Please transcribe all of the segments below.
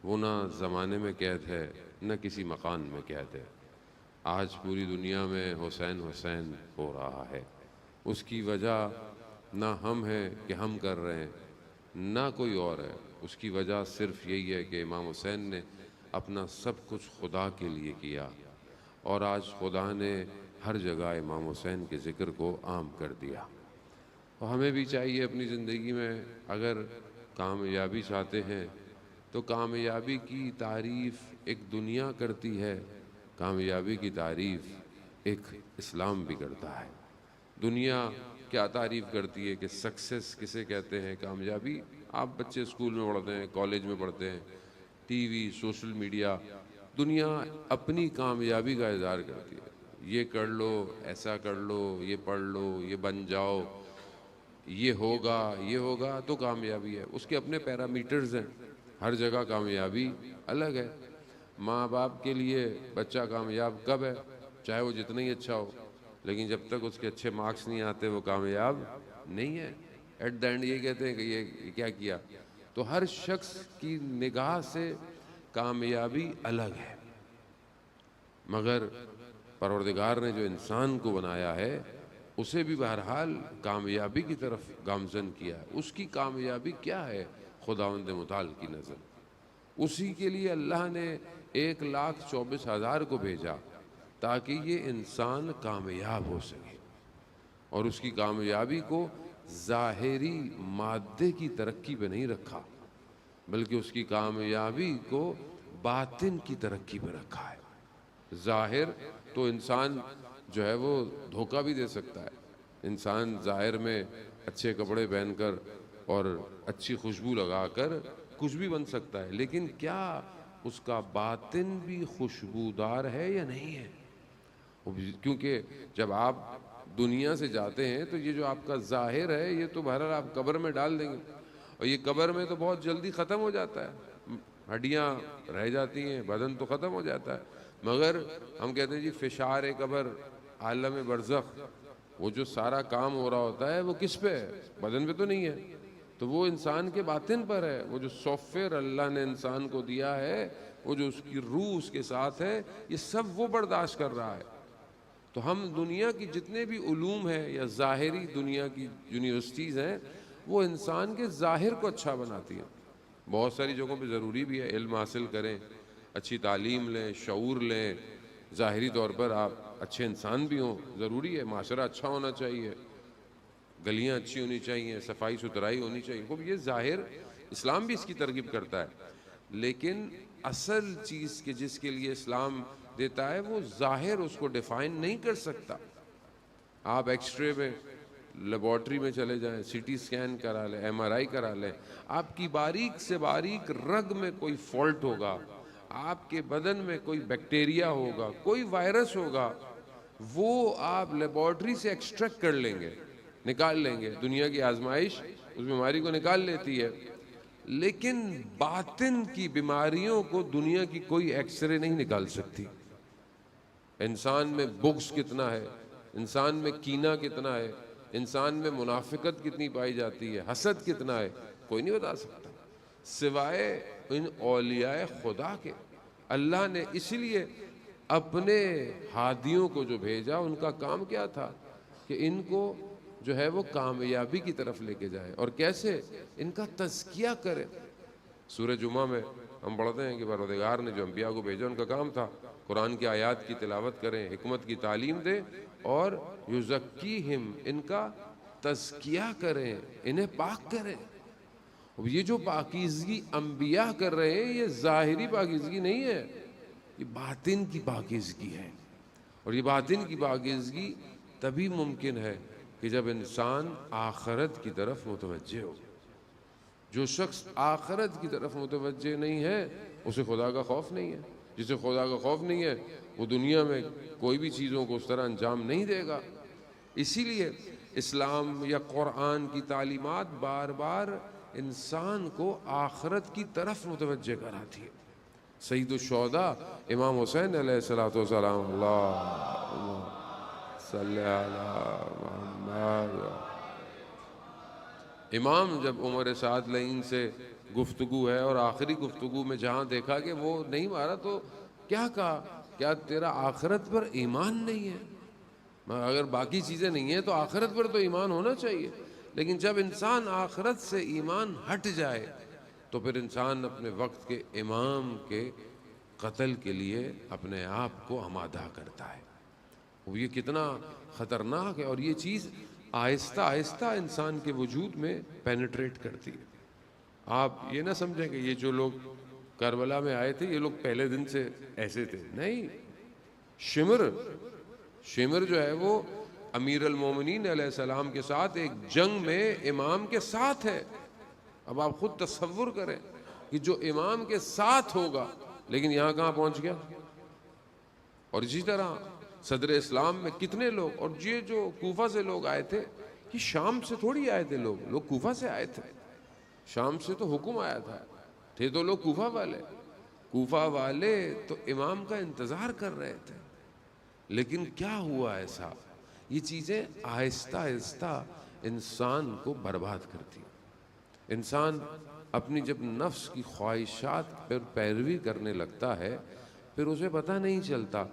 وہ نہ زمانے میں قید ہے نہ کسی مکان میں قید ہے۔ آج پوری دنیا میں حسین حسین ہو رہا ہے، اس کی وجہ نہ ہم ہیں کہ ہم کر رہے ہیں، نہ کوئی اور ہے۔ اس کی وجہ صرف یہی ہے کہ امام حسین نے اپنا سب کچھ خدا کے لیے کیا، اور آج خدا نے ہر جگہ امام حسین کے ذکر کو عام کر دیا۔ اور ہمیں بھی چاہیے اپنی زندگی میں اگر کامیابی چاہتے ہیں تو کامیابی کی تعریف ایک دنیا کرتی ہے، کامیابی کی تعریف ایک اسلام بھی کرتا ہے۔ دنیا کیا تعریف کرتی ہے کہ سکسیس کسے کہتے ہیں، کامیابی؟ آپ بچے اسکول میں پڑھتے ہیں، کالج میں پڑھتے ہیں، ٹی وی، سوشل میڈیا، دنیا اپنی کامیابی کا اظہار کرتی ہے۔ یہ کر لو، ایسا کر لو، یہ پڑھ لو، یہ بن جاؤ، یہ ہوگا تو کامیابی ہے۔ اس کے اپنے پیرامیٹرز ہیں، ہر جگہ کامیابی الگ ہے۔ ماں باپ کے لیے بچہ کامیاب کب ہے؟ چاہے وہ جتنا ہی اچھا ہو، لیکن جب تک اس کے اچھے مارکس نہیں آتے وہ کامیاب نہیں ہے۔ ایٹ دا اینڈ یہ کہتے ہیں کہ یہ کیا کیا؟ تو ہر شخص کی نگاہ سے کامیابی الگ ہے، مگر پروردگار نے جو انسان کو بنایا ہے اسے بھی بہرحال کامیابی کی طرف گامزن کیا ہے۔ اس کی کامیابی کیا ہے خداوند متعال کی نظر؟ اسی کے لیے اللہ نے 1,24,000 کو بھیجا تاکہ یہ انسان کامیاب ہو سکے، اور اس کی کامیابی کو ظاہری مادے کی ترقی پہ نہیں رکھا، بلکہ اس کی کامیابی کو باطن کی ترقی پہ رکھا ہے۔ ظاہر تو انسان جو ہے وہ دھوکہ بھی دے سکتا ہے، انسان ظاہر میں اچھے کپڑے پہن کر اور اچھی خوشبو لگا کر کچھ بھی بن سکتا ہے، لیکن کیا اس کا باطن بھی خوشبودار ہے یا نہیں ہے؟ کیونکہ جب آپ دنیا سے جاتے ہیں تو یہ جو آپ کا ظاہر ہے یہ تو بہرحال آپ قبر میں ڈال دیں گے، اور یہ قبر میں تو بہت جلدی ختم ہو جاتا ہے، ہڈیاں رہ جاتی ہیں، بدن تو ختم ہو جاتا ہے، مگر ہم کہتے ہیں جی فشار قبر، عالم برزخ، وہ جو سارا کام ہو رہا ہوتا ہے وہ کس پہ ہے؟ بدن پہ تو نہیں ہے، تو وہ انسان کے باطن پر ہے۔ وہ جو سافٹ ویئر اللہ نے انسان کو دیا ہے، وہ جو اس کی روح اس کے ساتھ ہے، یہ سب وہ برداشت کر رہا ہے۔ تو ہم دنیا کی جتنے بھی علوم ہیں یا ظاہری دنیا کی یونیورسٹیز ہیں، وہ انسان کے ظاہر کو اچھا بناتی ہیں۔ بہت ساری جگہوں پہ ضروری بھی ہے علم حاصل کریں، اچھی تعلیم لیں، شعور لیں، ظاہری طور پر آپ اچھے انسان بھی ہوں، ضروری ہے، معاشرہ اچھا ہونا چاہیے، گلیاں اچھی ہونی چاہیے، صفائی ستھرائی ہونی چاہیے، وہ یہ ظاہر اسلام بھی اس کی ترغیب کرتا ہے، لیکن اصل چیز کہ جس کے لیے اسلام دیتا ہے وہ ظاہر اس کو ڈیفائن نہیں کر سکتا۔ آپ ایکس رے میں لیبارٹری میں چلے جائیں، سی ٹی سکین کرا لیں، ایم آر آئی کرا لیں، آپ کی باریک سے باریک رگ میں کوئی فالٹ ہوگا، آپ کے بدن میں کوئی بیکٹیریا ہوگا، کوئی وائرس ہوگا، وہ آپ لیبارٹری سے ایکسٹریکٹ کر لیں گے، نکال لیں گے۔ دنیا کی آزمائش اس بیماری کو نکال لیتی ہے، لیکن باطن کی بیماریوں کو دنیا کی کوئی ایکس رے نہیں نکال سکتی۔ انسان میں بغض کتنا ہے، انسان میں کینہ کتنا ہے، انسان میں منافقت کتنی پائی جاتی ہے، حسد کتنا ہے، کوئی نہیں بتا سکتا سوائے ان اولیاء خدا کے۔ اللہ نے اسی لیے اپنے ہادیوں کو جو بھیجا، ان کا کام کیا تھا کہ ان کو جو ہے وہ کامیابی کی طرف لے کے جائے، اور کیسے؟ ان کا تزکیہ کرے۔ سورہ جمعہ میں ہم پڑھتے ہیں کہ پروردگار نے جو انبیاء کو بھیجا ان کا کام تھا قرآن کی آیات کی تلاوت کریں، حکمت کی تعلیم دیں، اور یزکیہم، ان کا تزکیہ کریں، انہیں پاک کریں۔ یہ جو پاکیزگی انبیاء کر رہے ہیں یہ ظاہری پاکیزگی نہیں ہے، یہ باطن کی پاکیزگی ہے، اور یہ باطن کی پاکیزگی تبھی ممکن ہے کہ جب انسان آخرت کی طرف متوجہ ہو۔ جو شخص آخرت کی طرف متوجہ نہیں ہے اسے خدا کا خوف نہیں ہے، جسے خدا کا خوف نہیں ہے وہ دنیا میں کوئی بھی چیزوں کو اس طرح انجام نہیں دے گا۔ اسی لیے اسلام یا قرآن کی تعلیمات بار بار انسان کو آخرت کی طرف متوجہ کراتی ہے۔ سید الشہداء امام حسین علیہ السلام، اللہم صلی علی محمد۔ امام جب عمر سعد لعین سے گفتگو ہے اور آخری گفتگو میں جہاں دیکھا کہ وہ نہیں مارا تو کیا کہا, کیا تیرا آخرت پر ایمان نہیں ہے؟ اگر باقی چیزیں نہیں ہیں تو آخرت پر تو ایمان ہونا چاہیے. لیکن جب انسان آخرت سے ایمان ہٹ جائے تو پھر انسان اپنے وقت کے امام کے قتل کے لیے اپنے آپ کو آمادہ کرتا ہے. وہ یہ کتنا خطرناک ہے, اور یہ چیز آہستہ آہستہ انسان کے وجود میں پینیٹریٹ کرتی ہے. آپ یہ نہ سمجھیں کہ یہ جو لوگ کربلا میں آئے تھے یہ لوگ پہلے دن سے ایسے تھے, نہیں. شمر جو ہے وہ امیر المومنین علیہ السلام کے ساتھ ایک جنگ میں امام کے ساتھ ہے. اب آپ خود تصور کریں کہ جو امام کے ساتھ ہوگا, لیکن یہاں کہاں پہنچ گیا. اور اسی طرح صدر اسلام میں کتنے لوگ, اور یہ جو کوفہ سے لوگ آئے تھے یہ شام سے تھوڑی آئے تھے, لوگ کوفہ سے آئے تھے. شام سے تو حکم آیا تھے تو لوگ کوفہ والے تو امام کا انتظار کر رہے تھے. لیکن کیا ہوا ایسا, یہ چیزیں آہستہ آہستہ انسان کو برباد کرتی. انسان اپنی جب نفس کی خواہشات پر پیروی کرنے لگتا ہے پھر اسے پتہ نہیں چلتا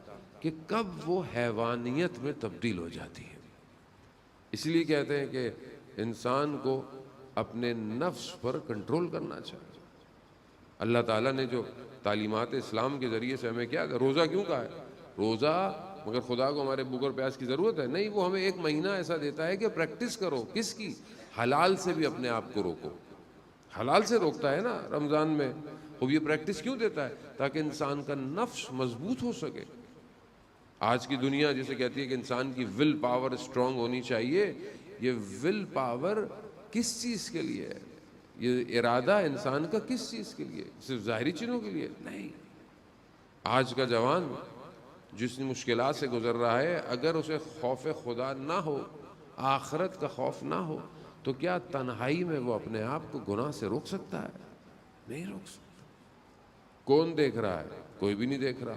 کہ کب وہ حیوانیت میں تبدیل ہو جاتی ہے. اس لیے کہتے ہیں کہ انسان کو اپنے نفس پر کنٹرول کرنا چاہیے. اللہ تعالیٰ نے جو تعلیمات اسلام کے ذریعے سے ہمیں کیا, روزہ کیوں کہا ہے؟ روزہ مگر خدا کو ہمارے بھوک اور پیاس کی ضرورت ہے نہیں, وہ ہمیں ایک مہینہ ایسا دیتا ہے کہ پریکٹس کرو. کس کی؟ حلال سے بھی اپنے آپ کو روکو. حلال سے روکتا ہے نا رمضان میں. وہ یہ پریکٹس کیوں دیتا ہے؟ تاکہ انسان کا نفس مضبوط ہو سکے. آج کی دنیا جسے کہتی ہے کہ انسان کی ول پاور اسٹرانگ ہونی چاہیے, یہ ول پاور کس چیز کے لیے ہے؟ یہ ارادہ انسان کا کس چیز کے لیے؟ صرف ظاہری چیزوں کے لیے نہیں. آج کا جوان جس مشکلات سے گزر رہا ہے, اگر اسے خوف خدا نہ ہو, آخرت کا خوف نہ ہو, تو کیا تنہائی میں وہ اپنے آپ کو گناہ سے روک سکتا ہے؟ نہیں روک سکتا. کون دیکھ رہا ہے؟ کوئی بھی نہیں دیکھ رہا.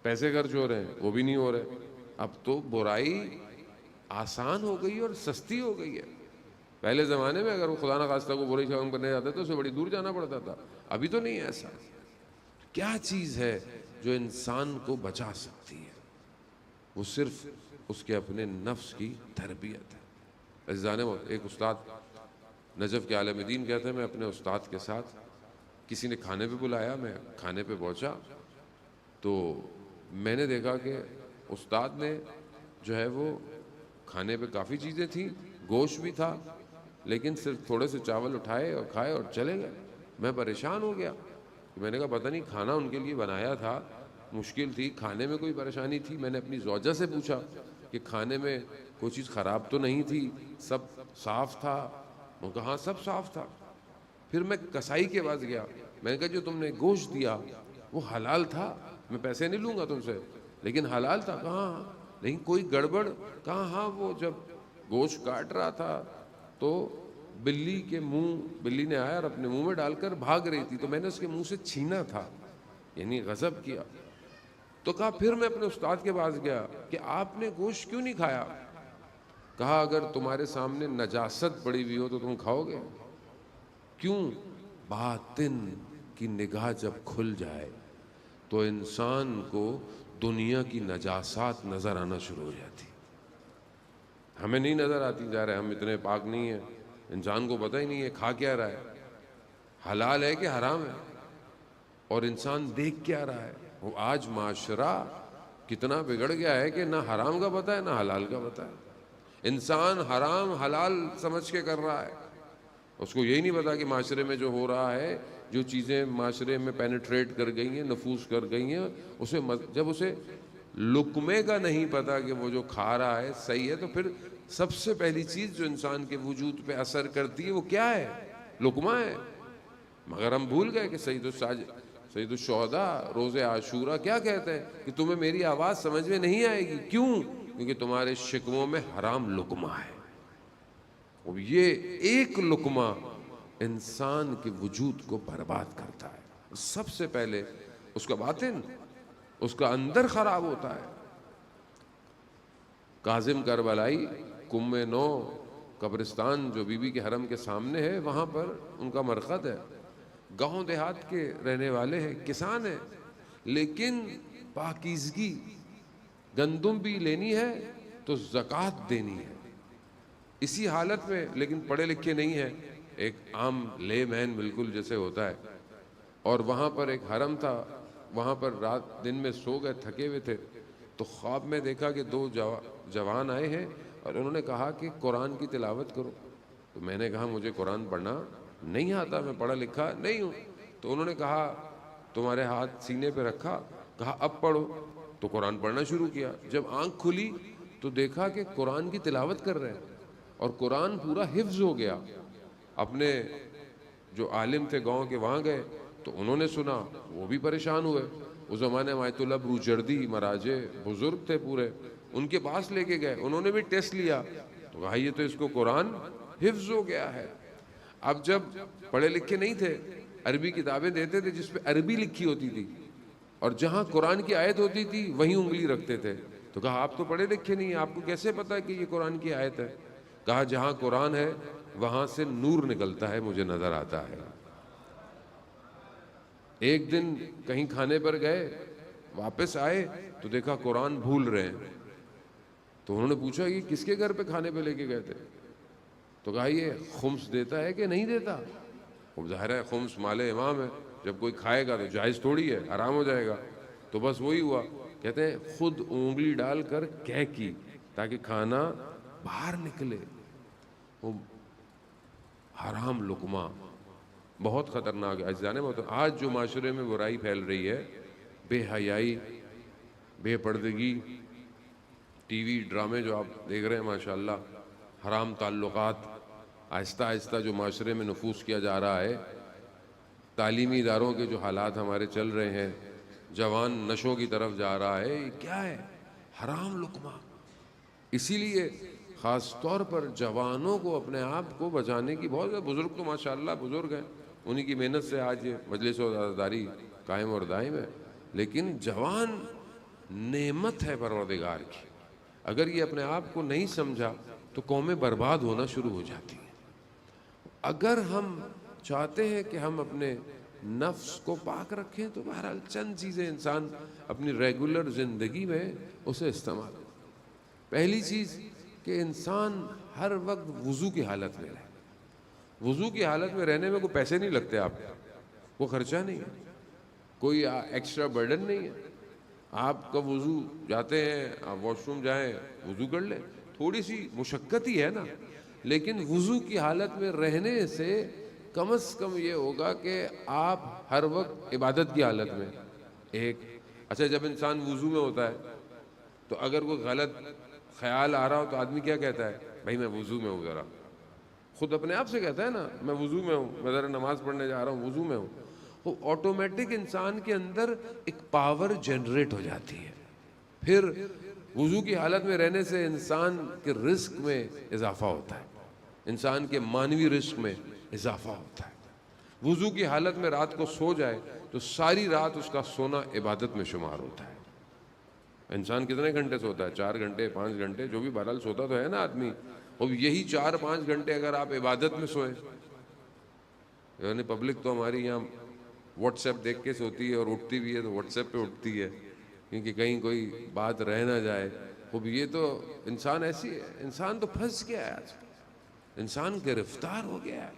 پیسے خرچ ہو رہے ہیں, وہ بھی نہیں ہو رہے. اب تو برائی آسان ہو گئی اور سستی ہو گئی ہے. پہلے زمانے میں اگر وہ خدا نخواستہ کو برائی کام کرنے جاتے تو اسے بڑی دور جانا پڑتا تھا. ابھی تو نہیں ہے ایسا. کیا چیز ہے جو انسان کو بچا سکتی ہے؟ وہ صرف اس کے اپنے نفس کی تربیت ہے. عزیزان ایک استاد نجف کے عالم دین کہتے ہیں, میں اپنے استاد کے ساتھ کسی نے کھانے پہ بلایا, میں کھانے پہ پہنچا تو میں نے دیکھا کہ استاد نے جو ہے وہ کھانے پہ کافی چیزیں تھیں, گوشت بھی تھا, لیکن صرف تھوڑے سے چاول اٹھائے اور کھائے اور چلے گئے. میں پریشان ہو گیا. میں نے کہا پتہ نہیں کھانا ان کے لیے بنایا تھا, مشکل تھی, کھانے میں کوئی پریشانی تھی. میں نے اپنی زوجہ سے پوچھا کہ کھانے میں کوئی چیز خراب تو نہیں تھی, سب صاف تھا؟ وہ کہا ہاں سب صاف تھا. پھر میں کسائی کے پاس گیا, میں نے کہا جو تم نے گوشت دیا وہ حلال تھا؟ میں پیسے نہیں لوں گا تم سے, لیکن حلال تھا؟ کہاں لیکن کوئی گڑبڑ؟ کہاں ہاں وہ جب گوشت کاٹ رہا تھا تو بلی نے آیا اور اپنے منہ میں ڈال کر بھاگ رہی تھی, تو میں نے اس کے منہ سے چھینا تھا, یعنی غضب کیا. تو کہا پھر میں اپنے استاد کے پاس گیا کہ آپ نے گوشت کیوں نہیں کھایا؟ کہا اگر تمہارے سامنے نجاست پڑی ہوئی ہو تو تم کھاؤ گے؟ کیوں؟ باطن کی نگاہ جب کھل جائے تو انسان کو دنیا کی نجاسات نظر آنا شروع ہو جاتی. ہمیں نہیں نظر آتی, جا رہے ہم اتنے پاک نہیں ہیں. انسان کو پتہ ہی نہیں ہے کھا کیا رہا ہے, حلال ہے کہ حرام ہے, اور انسان دیکھ کیا رہا ہے. وہ آج معاشرہ کتنا بگڑ گیا ہے کہ نہ حرام کا پتہ ہے نہ حلال کا پتہ ہے. انسان حرام حلال سمجھ کے کر رہا ہے, اس کو یہی نہیں پتا کہ معاشرے میں جو ہو رہا ہے, جو چیزیں معاشرے میں پینیٹریٹ کر گئی ہیں, نفوذ کر گئی ہیں, جب اسے لقمے کا نہیں پتا کہ وہ جو کھا رہا ہے صحیح ہے, تو پھر سب سے پہلی چیز جو انسان کے وجود پہ اثر کرتی ہے وہ کیا ہے؟ لقمہ ہے. مگر ہم بھول گئے کہ سید الشہداء روز عاشورہ کیا کہتے ہیں کہ تمہیں میری آواز سمجھ میں نہیں آئے گی. کیوں؟ کیونکہ تمہارے شکموں میں حرام لقمہ ہے. اور یہ ایک لقمہ انسان کے وجود کو برباد کرتا ہے. سب سے پہلے اس کا باطن, اس کا اندر خراب ہوتا ہے. کاظم کربلائی کم 9 قبرستان جو بی بی کے حرم کے سامنے ہے, وہاں پر ان کا مرقد ہے. گاؤں دیہات کے رہنے والے ہیں، کسان ہیں، لیکن پاکیزگی، گندم بھی لینی ہے تو زکوٰۃ دینی ہے، اسی حالت میں، لیکن پڑھے لکھے نہیں ہیں، ایک عام لے مین بالکل جیسے ہوتا ہے. اور وہاں پر ایک حرم تھا، وہاں پر رات دن میں سو گئے، تھکے ہوئے تھے، تو خواب میں دیکھا کہ دو جوان آئے ہیں اور انہوں نے کہا کہ قرآن کی تلاوت کرو. تو میں نے کہا مجھے قرآن پڑھنا نہیں آتا، میں پڑھا لکھا نہیں ہوں. تو انہوں نے کہا تمہارے ہاتھ سینے پہ رکھا، کہا اب پڑھو. تو قرآن پڑھنا شروع کیا. جب آنکھ کھلی تو دیکھا کہ قرآن کی تلاوت کر رہے ہیں اور قرآن پورا حفظ ہو گیا. اپنے جو عالم تھے گاؤں کے وہاں گئے تو انہوں نے سنا، وہ بھی پریشان ہوئے. اس زمانے میں آیت اللہ بروجردی مراجے بزرگ تھے پورے، ان کے پاس لے کے گئے، انہوں نے بھی ٹیسٹ لیا تو کہا یہ تو اس کو قرآن حفظ ہو گیا ہے. اب جب پڑھے لکھے نہیں تھے، عربی کتابیں دیتے تھے جس پہ عربی لکھی ہوتی تھی، اور جہاں قرآن کی آیت ہوتی تھی وہیں انگلی رکھتے تھے. تو کہا آپ تو پڑھے لکھے نہیں ہیں، آپ کو کیسے پتا کہ یہ قرآن کی آیت ہے؟ کہا جہاں قرآن ہے وہاں سے نور نکلتا ہے، مجھے نظر آتا ہے. ایک دن کہیں کھانے پر گئے، واپس آئے تو دیکھا قرآن بھول رہے ہیں. تو انہوں نے پوچھا یہ کس کے گھر پہ کھانے پہ لے کے گئے تھے؟ تو کہا یہ خمس دیتا ہے کہ نہیں دیتا؟ اب ظاہر ہے خمس مال امام ہے، جب کوئی کھائے گا تو جائز تھوڑی ہے، حرام ہو جائے گا. تو بس وہی ہوا. کہتے ہیں خود انگلی ڈال کر کہہ کی تاکہ کھانا باہر نکلے. وہ حرام لقمہ بہت خطرناک ہے. عزیزان محترم، آج جو معاشرے میں برائی پھیل رہی ہے، بے حیائی، بے پردگی، ٹی وی ڈرامے جو آپ دیکھ رہے ہیں ماشاءاللہ، حرام تعلقات، آہستہ آہستہ جو معاشرے میں نفوذ کیا جا رہا ہے، تعلیمی اداروں کے جو حالات ہمارے چل رہے ہیں، جوان نشوں کی طرف جا رہا ہے، یہ کیا ہے؟ حرام لقمہ. اسی لیے خاص طور پر جوانوں کو اپنے آپ کو بچانے کی بہت زیادہ، بزرگ تو ماشاءاللہ بزرگ ہیں، انہی کی محنت سے آج یہ مجلس و عزاداری قائم اور دائم ہے، لیکن جوان نعمت ہے پروردگار کی. اگر یہ اپنے آپ کو نہیں سمجھا تو قومیں برباد ہونا شروع ہو جاتی ہیں. اگر ہم چاہتے ہیں کہ ہم اپنے نفس کو پاک رکھیں تو بہرحال چند چیزیں انسان اپنی ریگولر زندگی میں اسے استعمال کرے. پہلی چیز کہ انسان ہر وقت وضو کی حالت میں رہے. وضو کی حالت میں رہنے میں کوئی پیسے نہیں لگتے، آپ کو خرچہ نہیں ہے، کوئی ایکسٹرا برڈن نہیں ہے. آپ کا وضو جاتے ہیں، آپ واش روم جائیں، وضو کر لیں، تھوڑی سی مشقت ہی ہے نا. لیکن وضو کی حالت میں رہنے سے کم از کم یہ ہوگا کہ آپ ہر وقت عبادت کی حالت میں. اچھا جب انسان وضو میں ہوتا ہے تو اگر کوئی غلط خیال آ رہا ہو تو آدمی کیا کہتا ہے؟ بھائی میں وضو میں ہوں، ذرا خود اپنے آپ سے کہتا ہے نا میں وضو میں ہوں، میں ذرا نماز پڑھنے جا رہا ہوں، وضو میں ہوں. وہ آٹومیٹک انسان کے اندر ایک پاور جنریٹ ہو جاتی ہے. پھر وضو کی حالت میں رہنے سے انسان کے رزق میں اضافہ ہوتا ہے، انسان کے مانوی رزق میں اضافہ ہوتا ہے. وضو کی حالت میں رات کو سو جائے تو ساری رات اس کا سونا عبادت میں شمار ہوتا ہے. انسان کتنے گھنٹے سوتا ہے؟ 4 گھنٹے 5 گھنٹے، جو بھی بہرحال سوتا تو ہے نا آدمی. اور یہی 4-5 گھنٹے اگر آپ عبادت میں سوئیں، یعنی پبلک تو ہماری یہاں واٹس ایپ دیکھ کے سوتی ہے اور اٹھتی بھی ہے تو واٹس ایپ پہ اٹھتی ہے کیونکہ کہیں کوئی بات رہ نہ جائے. خوب یہ تو انسان ایسی ہے، انسان تو پھنس گیا ہے، آج انسان گرفتار ہو گیا ہے.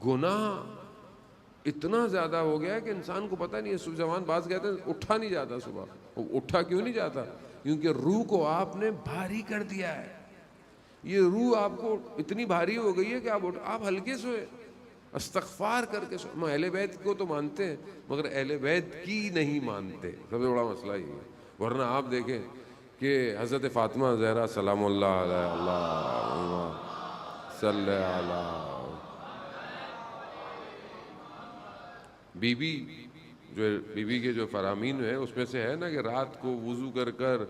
گناہ اتنا زیادہ ہو گیا ہے کہ انسان کو پتہ نہیں ہے. صبح جوان باز کہتے ہیں اٹھا نہیں جاتا. صبح اٹھا کیوں نہیں جاتا؟ کیونکہ روح کو آپ نے بھاری کر دیا ہے. یہ روح آپ کو اتنی بھاری ہو گئی ہے کہ آپ ہلکے سوئے، استغفار کر کے سوئے. ہم اہل بیت کو تو مانتے ہیں مگر اہل بیت کی نہیں مانتے، سب سے بڑا مسئلہ یہ ہے. ورنہ آپ دیکھیں کہ حضرت فاطمہ زہرا سلام اللہ علیہ، اللہم صلی علی بی بی کے جو فرامین ہیں اس میں سے ہے نا کہ رات کو وضو کر کر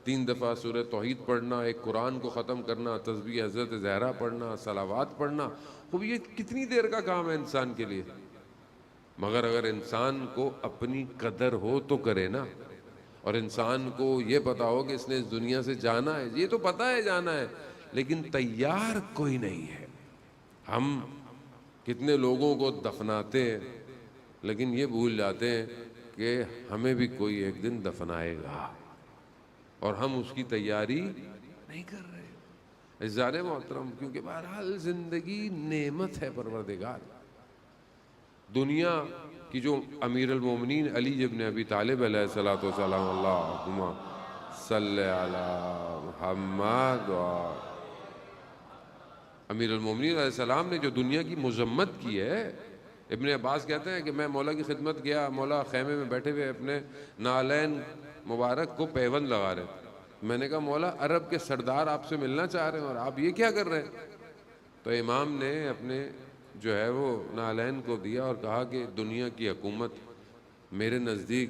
3 دفعہ سورہ توحید پڑھنا، ایک قرآن کو ختم کرنا، تسبیح حضرت زہرا پڑھنا، صلوات پڑھنا. خوب یہ کتنی دیر کا کام ہے انسان کے لیے. مگر اگر انسان کو اپنی قدر ہو تو کرے نا، اور انسان کو یہ پتا ہو کہ اس نے اس دنیا سے جانا ہے. یہ تو پتا ہے جانا ہے لیکن تیار کوئی نہیں ہے. ہم کتنے لوگوں کو دفناتے ہیں لیکن یہ بھول جاتے ہیں کہ ہمیں بھی کوئی ایک دن دفنائے گا اور ہم اس کی تیاری نہیں کر رہے۔ عزیزان محترم، کیونکہ بہرحال زندگی نعمت ہے پروردگار۔ دنیا کی جو امیر المومنین علی ابن ابی طالب علیہ الصلوۃ والسلام، اللہم صلی علی محمد، امیر المومنین علیہ السلام نے جو دنیا کی مذمت کی ہے، ابن عباس کہتے ہیں کہ میں مولا کی خدمت گیا، مولا خیمے میں بیٹھے ہوئے اپنے نالین مبارک کو پیوند لگا رہے تھے۔ میں نے کہا مولا عرب کے سردار آپ سے ملنا چاہ رہے ہیں اور آپ یہ کیا کر رہے ہیں؟ تو امام نے اپنے جو ہے وہ نالین کو دیا اور کہا کہ دنیا کی حکومت میرے نزدیک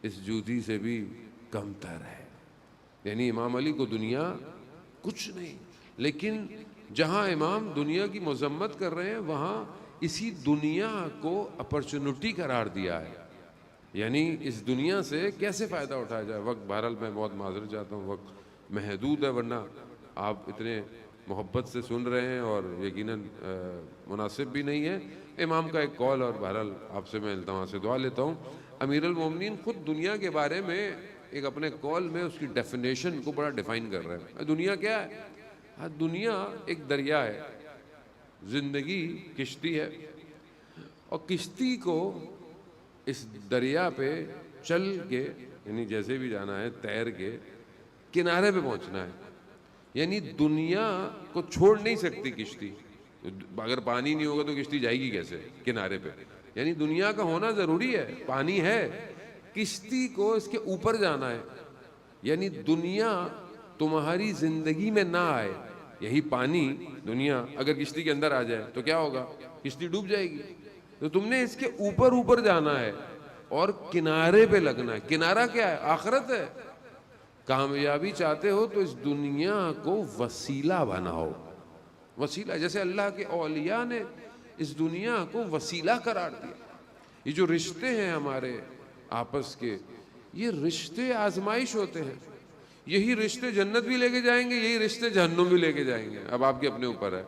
اس جوتی سے بھی کم تر ہے۔ یعنی امام علی کو دنیا کچھ نہیں، لیکن جہاں امام دنیا کی مذمت کر رہے ہیں وہاں اسی دنیا کو اپرچونٹی قرار دیا ہے۔ یعنی اس دنیا سے کیسے فائدہ اٹھایا جائے۔ وقت بہرحال میں بہت معذرت چاہتا ہوں، وقت محدود ہے، ورنہ آپ اتنے محبت سے سن رہے ہیں اور یقیناً مناسب بھی نہیں ہے۔ امام کا ایک قول، اور بہرحال آپ سے میں التماس سے دعا لیتا ہوں۔ امیر المومنین خود دنیا کے بارے میں ایک اپنے قول میں اس کی ڈیفینیشن کو بڑا ڈیفائن کر رہے ہیں۔ دنیا کیا ہے؟ دنیا ایک دریا ہے، زندگی کشتی ہے، اور کشتی کو اس دریا پہ چل کے، یعنی جیسے بھی جانا ہے تیر کے کنارے پہ پہنچنا ہے۔ یعنی دنیا کو چھوڑ نہیں سکتی کشتی، اگر پانی نہیں ہوگا تو کشتی جائے گی کیسے کنارے پہ؟ یعنی دنیا کا ہونا ضروری ہے، پانی ہے، کشتی کو اس کے اوپر جانا ہے۔ یعنی دنیا تمہاری زندگی میں نہ آئے، یہی پانی دنیا اگر کشتی کے اندر آ جائے تو کیا ہوگا؟ کشتی ڈوب جائے گی۔ تو تم نے اس کے اوپر جانا ہے اور کنارے پہ لگنا ہے۔ کنارہ کیا ہے؟ آخرت ہے۔ کامیابی چاہتے ہو تو اس دنیا کو وسیلہ بناؤ۔ وسیلہ، جیسے اللہ کے اولیاء نے اس دنیا کو وسیلہ قرار دیا۔ یہ جو رشتے ہیں ہمارے آپس کے، یہ رشتے آزمائش ہوتے ہیں۔ یہی رشتے جنت بھی لے کے جائیں گے، یہی رشتے جہنم بھی لے کے جائیں گے، اب آپ کے اپنے اوپر ہے۔